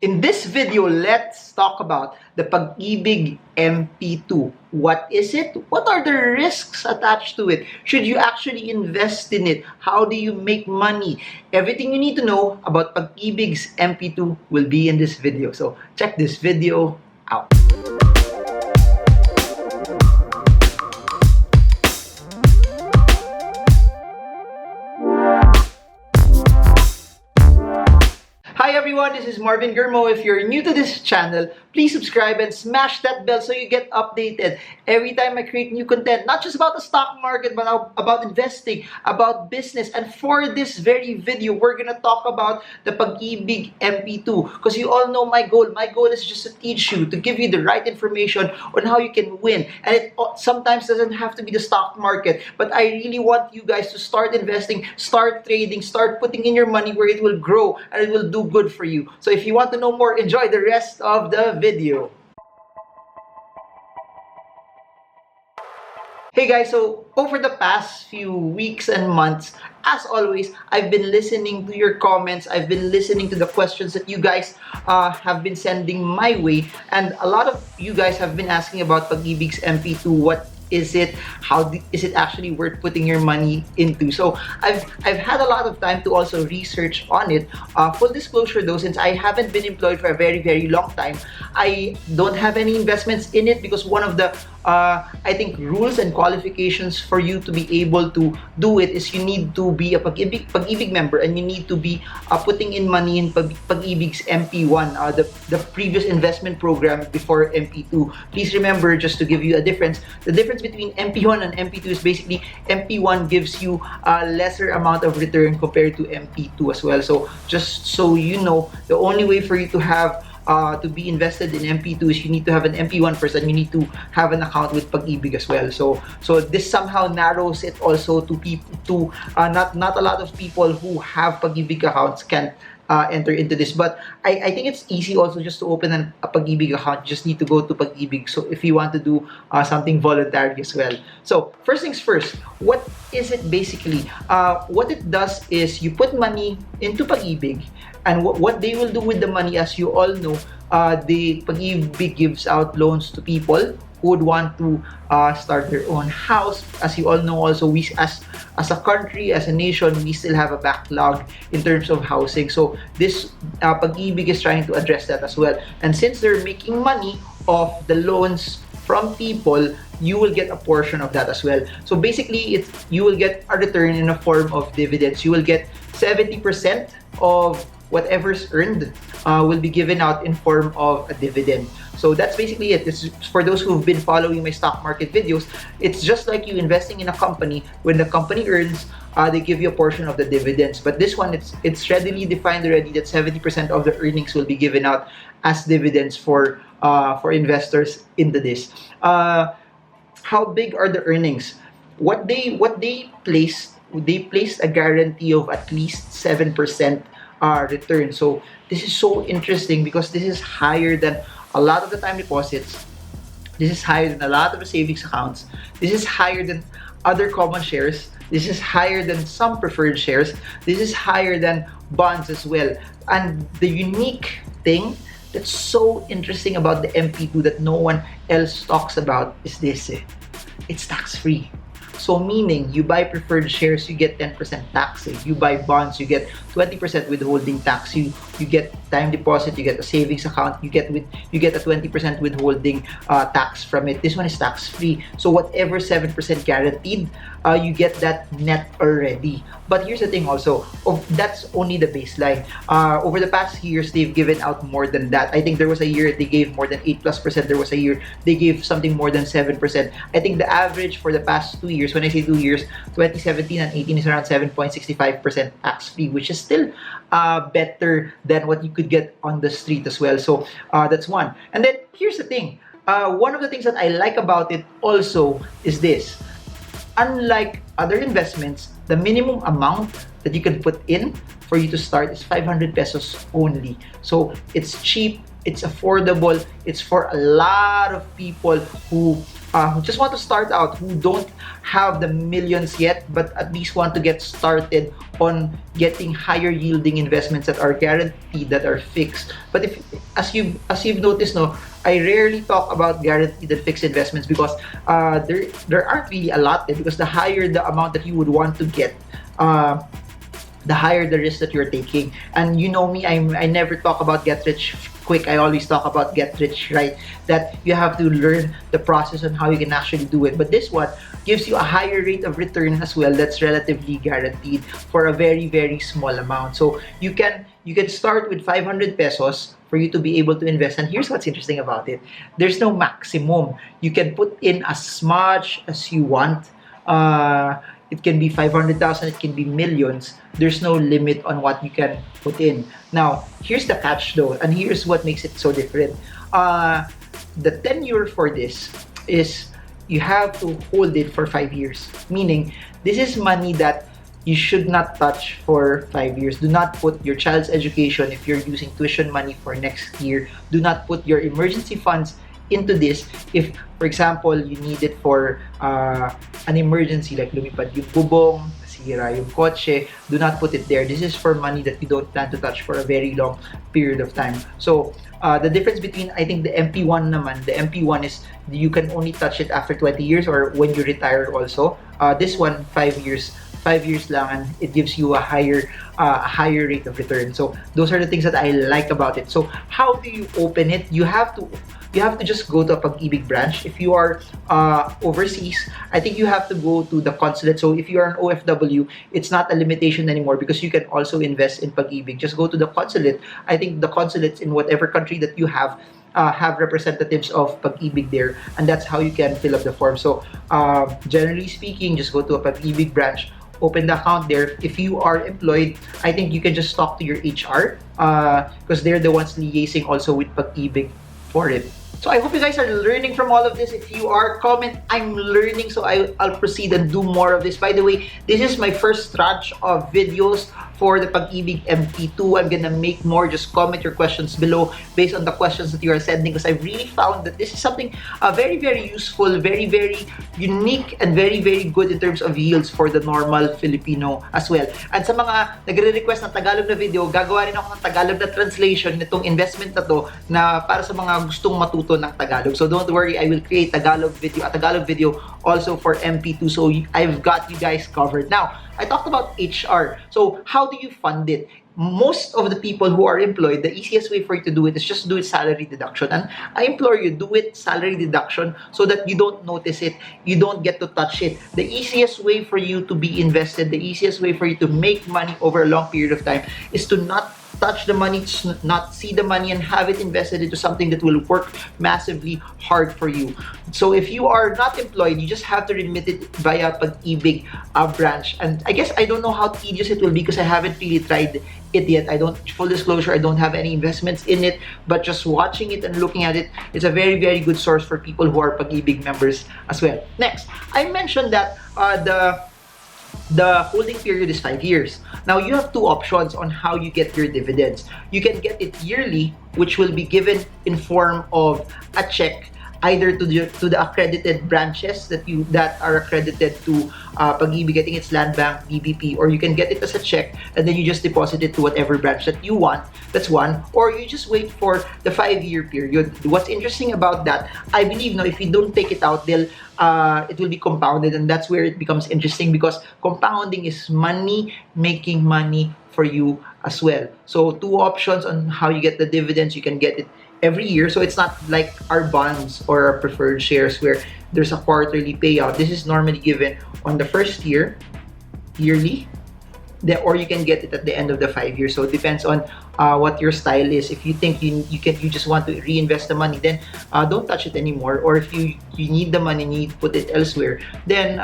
In this video, let's talk about the Pag-Ibig MP2. What is it? What are the risks attached to it? Should you actually invest in it? How do you make money? Everything you need to know about Pag-Ibig's MP2 will be in this video. So check this video out. Hi everyone, this is Marvin Germo. If you're new to this channel, please subscribe and smash that bell so you get updated every time I create new content, not just about the stock market, but about investing, about business. And for this very video, we're gonna talk about the Pag-Ibig MP2, because you all know my goal. My goal is just to teach you, to give you the right information on how you can win. And it sometimes doesn't have to be the stock market, but I really want you guys to start investing, start trading, start putting in your money where it will grow and it will do good for you. So if you want to know more, enjoy the rest of the video. Hey guys, so over the past few weeks and months, as always, I've been listening to your comments. I've been listening to the questions that you guys have been sending my way. And a lot of you guys have been asking about Pag-Ibig's MP2. What is it? How is it actually worth putting your money into? So I've had a lot of time to also research on it. Full disclosure though, since I haven't been employed for a very long time, I don't have any investments in it, because one of the I think rules and qualifications for you to be able to do it is you need to be a Pag-Ibig member, and you need to be putting in money in Pag-Ibig's MP1, the previous investment program before MP2. Please remember, just to give you a difference, the difference between MP1 and MP2 is basically MP1 gives you a lesser amount of return compared to MP2 as well. So just so you know, the only way for you to have to be invested in MP2 is you need to have an MP1 first, and you need to have an account with Pag-Ibig as well. So this somehow narrows it also to people, to not a lot of people who have Pag-Ibig accounts can enter into this. But I think it's easy also just to open a Pag-Ibig account. You just need to go to Pag-Ibig, so if you want to do something voluntary as well. So first things first, what is it basically? What it does is you put money into Pag-Ibig, and what they will do with the money, as you all know, the Pag-Ibig gives out loans to people who would want to start their own house. As you all know also, we as a country, as a nation, we still have a backlog in terms of housing. So this Pag-Ibig is trying to address that as well. And since they're making money off the loans from people, you will get a portion of that as well. So basically, you will get a return in a form of dividends. You will get 70% of whatever's earned will be given out in form of a dividend. So that's basically it. This is for those who've been following my stock market videos. It's just like you investing in a company. When the company earns, they give you a portion of the dividends. But this one, it's readily defined already that 70% of the earnings will be given out as dividends for investors into this. How big are the earnings? What they placed a guarantee of at least 7% return. So this is so interesting, because this is higher than a lot of the time deposits. This is higher than a lot of the savings accounts. This is higher than other common shares. This is higher than some preferred shares. This is higher than bonds as well. And the unique thing that's so interesting about the MP2 that no one else talks about is this. It's tax-free. So meaning, you buy preferred shares, you get 10% tax. You buy bonds, you get 20% withholding tax. You get time deposit, you get a savings account, you get a 20% withholding tax from it. This one is tax free. So whatever 7% guaranteed, you get that net already. But here's the thing also, that's only the baseline. Over the past years, they've given out more than that. I think there was a year they gave more than 8+%. There was a year they gave something more than 7%. I think the average for the past 2 years, when I say 2 years, 2017 and 18 is around 7.65% tax free, which is still better than what you could get on the street as well. So that's one. And then here's the thing. One of the things that I like about it also is this. Unlike other investments, the minimum amount that you can put in for you to start is 500 pesos only. So it's cheap, It's affordable. It's for a lot of people who just want to start out, who don't have the millions yet, but at least want to get started on getting higher yielding investments that are guaranteed, that are fixed. But if, as you've noticed, no, I rarely talk about guaranteed and fixed investments because there aren't really a lot there. Because the higher the amount that you would want to get, the higher the risk that you're taking. And you know me, I never talk about get rich quick. I always talk about get rich right. That you have to learn the process on how you can actually do it. But this one gives you a higher rate of return as well. That's relatively guaranteed for a very very small amount. So you can start with 500 pesos for you to be able to invest. And here's what's interesting about it: there's no maximum. You can put in as much as you want. It can be 500,000, it can be millions. There's no limit on what you can put in. Now, here's the catch though, and here's what makes it so different. The tenure for this is you have to hold it for 5 years. Meaning, this is money that you should not touch for 5 years. Do not put your child's education, if you're using tuition money for next year, do not put your emergency funds into this. If, for example, you need it for an emergency, like lumipad yung bubong, nasira yung kotse, do not put it there. This is for money that you don't plan to touch for a very long period of time. So the difference between, I think, the MP1 naman, the MP1 is you can only touch it after 20 years or when you retire also. This one, 5 years. 5 years lang, and it gives you a higher rate of return. So those are the things that I like about it. So how do you open it? You have to just go to a Pag-Ibig branch. If you are overseas, I think you have to go to the consulate. So if you are an OFW, it's not a limitation anymore because you can also invest in Pag-Ibig. Just go to the consulate. I think the consulates in whatever country that you have representatives of Pag-Ibig there, and that's how you can fill up the form. So generally speaking, just go to a Pag-Ibig branch, open the account there. If you are employed, I think you can just talk to your HR because they're the ones liaising also with Pag-Ibig for it. So I hope you guys are learning from all of this. If you are, comment, I'm learning, so I'll proceed and do more of this. By the way, this is my first tranche of videos for the Pag-Ibig MP2. I'm gonna make more. Just comment your questions below based on the questions that you are sending, because I really found that this is something very, very useful, very, very unique, and very, very good in terms of yields for the normal Filipino as well. And sa mga nagre-request ng Tagalog na video, gagawa rin ako ng Tagalog na translation nitong investment na to na para sa mga gustong matuto ng Tagalog. So don't worry, I will create a Tagalog video also for MP2. So I've got you guys covered. Now, I talked about HR. So how do you fund it? Most of the people who are employed, the easiest way for you to do it is just do it salary deduction. And I implore you, do it salary deduction so that you don't notice it, you don't get to touch it. The easiest way for you to be invested, the easiest way for you to make money over a long period of time is to not touch the money, not see the money, and have it invested into something that will work massively hard for you. So if you are not employed, you just have to remit it via Pag-Ibig branch. And I guess I don't know how tedious it will be because I haven't really tried it yet. Full disclosure, I don't have any investments in it, but just watching it and looking at it, it's a very, very good source for people who are Pag-Ibig members as well. Next, I mentioned that the holding period is 5 years. Now, you have two options on how you get your dividends. You can get it yearly, which will be given in form of a check either to the accredited branches that are accredited to Pag-Ibig. I think it's Land Bank, DBP, or you can get it as a check and then you just deposit it to whatever branch that you want. That's one. Or you just wait for the 5-year period. What's interesting about that, I believe now, if you don't take it out, it will be compounded, and that's where it becomes interesting because compounding is money making money for you as well. So two options on how you get the dividends. You can get it every year, so it's not like our bonds or our preferred shares where there's a quarterly payout. This is normally given on the first year, yearly, or you can get it at the end of the 5 years. So it depends on what your style is. If you think you just want to reinvest the money, then don't touch it anymore. Or if you need the money and you need to put it elsewhere, then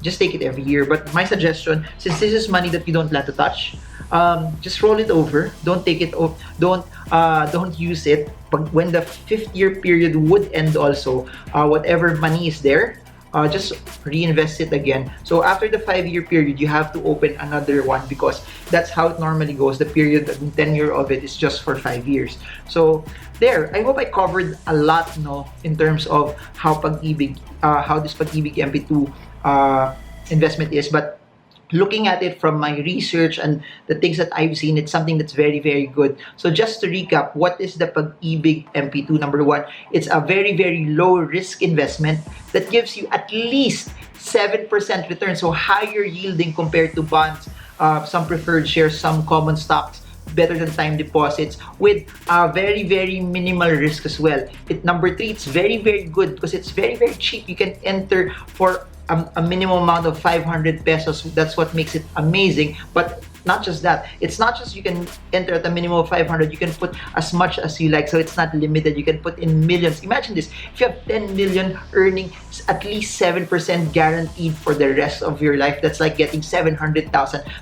just take it every year. But my suggestion, since this is money that you don't plan to touch, just roll it over. Don't take it off. Don't use it. But when the 5th year period would end also, whatever money is there, just reinvest it again. So after the 5-year period, you have to open another one because that's how it normally goes. The period, the tenure of it is just for 5 years. So there, I hope I covered a lot, no, in terms of how Pag-Ibig, how this Pag-Ibig MP2 investment is. But looking at it from my research and the things that I've seen, it's something that's very, very good. So just to recap, what is the Pag-Ibig MP2? Number one, it's a very, very low risk investment that gives you at least 7% return. So higher yielding compared to bonds, some preferred shares, some common stocks, better than time deposits with very, very minimal risk as well. Number three, it's very, very good because it's very, very cheap. You can enter for a minimum amount of 500 pesos. That's what makes it amazing. But not just that, it's not just you can enter at a minimum of 500, you can put as much as you like, so it's not limited. You can put in millions. Imagine this, if you have 10 million earning at least 7% guaranteed for the rest of your life, that's like getting 700,000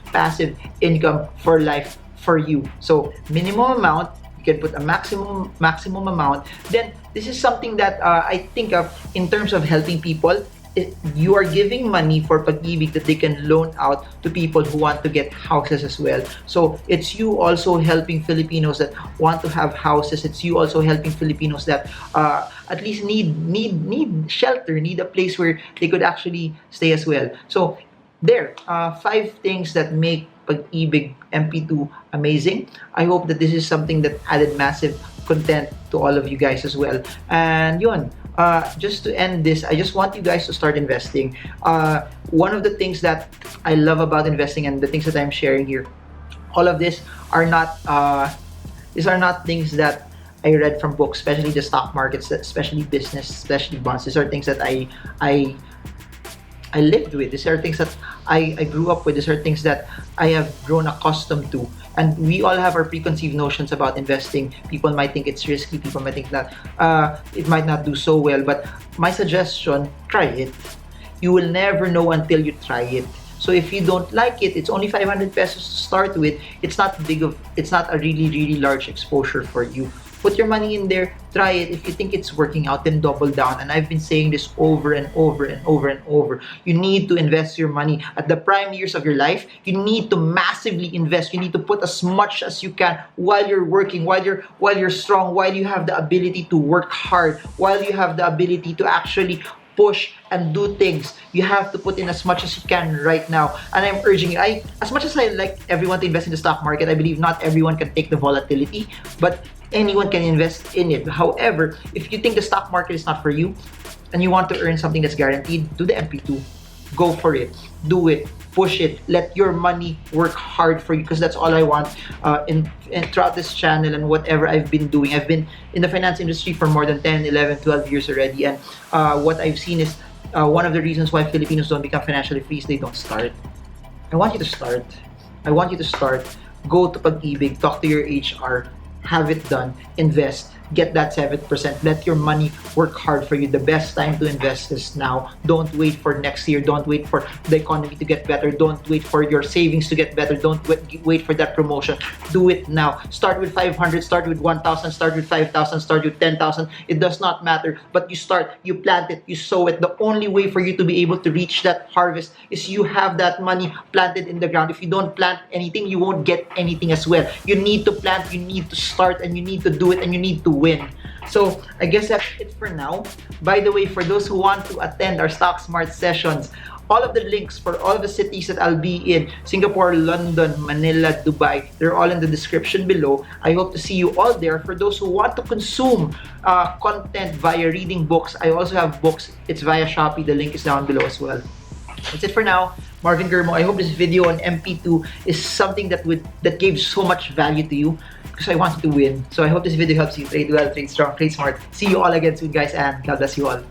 passive income for life for you. So minimum amount, you can put a maximum amount. Then this is something that I think of in terms of helping people. You are giving money for Pag-Ibig that they can loan out to people who want to get houses as well. So it's you also helping Filipinos that want to have houses. It's you also helping Filipinos that at least need shelter, need a place where they could actually stay as well. So there, 5 things that make Pag-Ibig MP2 amazing. I hope that this is something that added massive content to all of you guys as well. And yun, just to end this, I just want you guys to start investing. One of the things that I love about investing and the things that I'm sharing here, all of this are not these are not things that I read from books, especially the stock markets, especially business, especially bonds. These are things that I lived with. These are things that I grew up with. These are things that I have grown accustomed to. And we all have our preconceived notions about investing. People might think it's risky. People might think that it might not do so well. But my suggestion, try it. You will never know until you try it. So if you don't like it, it's only 500 pesos to start with. It's not a really, really large exposure for you. Put your money in there, try it. If you think it's working out, then double down. And I've been saying this over and over and over and over. You need to invest your money at the prime years of your life. You need to massively invest. You need to put as much as you can while you're working, while you're strong, while you have the ability to work hard, while you have the ability to actually push and do things. You have to put in as much as you can right now. And I'm urging you, as much as I like everyone to invest in the stock market, I believe not everyone can take the volatility, but anyone can invest in it. However, if you think the stock market is not for you and you want to earn something that's guaranteed, do the MP2. Go for it. Do it. Push it. Let your money work hard for you, because that's all I want in throughout this channel and whatever I've been doing. I've been in the finance industry for more than 10, 11, 12 years already, and what I've seen is one of the reasons why Filipinos don't become financially free is they don't start. I want you to start. I want you to start. Go to Pag-Ibig, talk to your HR, have it done, invest, get that 7%. Let your money work hard for you. The best time to invest is now. Don't wait for next year. Don't wait for the economy to get better. Don't wait for your savings to get better. Don't wait for that promotion. Do it now. Start with 500, start with 1,000, start with 5,000, start with 10,000. It does not matter. But you start, you plant it, you sow it. The only way for you to be able to reach that harvest is you have that money planted in the ground. If you don't plant anything, you won't get anything as well. You need to plant, you need to start, and you need to do it, and you need to win. So I guess that's it for now. By the way, for those who want to attend our Stock Smart sessions, all of the links for all of the cities that I'll be in, Singapore, London, Manila, Dubai, they're all in the description below. I hope to see you all there. For those who want to consume content via reading books, I also have books. It's via Shopee. The link is down below as well. That's it for now. Marvin Germo. I hope this video on MP2 is something that gave so much value to you, because I want you to win. So I hope this video helps you trade well, trade strong, trade smart. See you all again soon, guys, and God bless you all.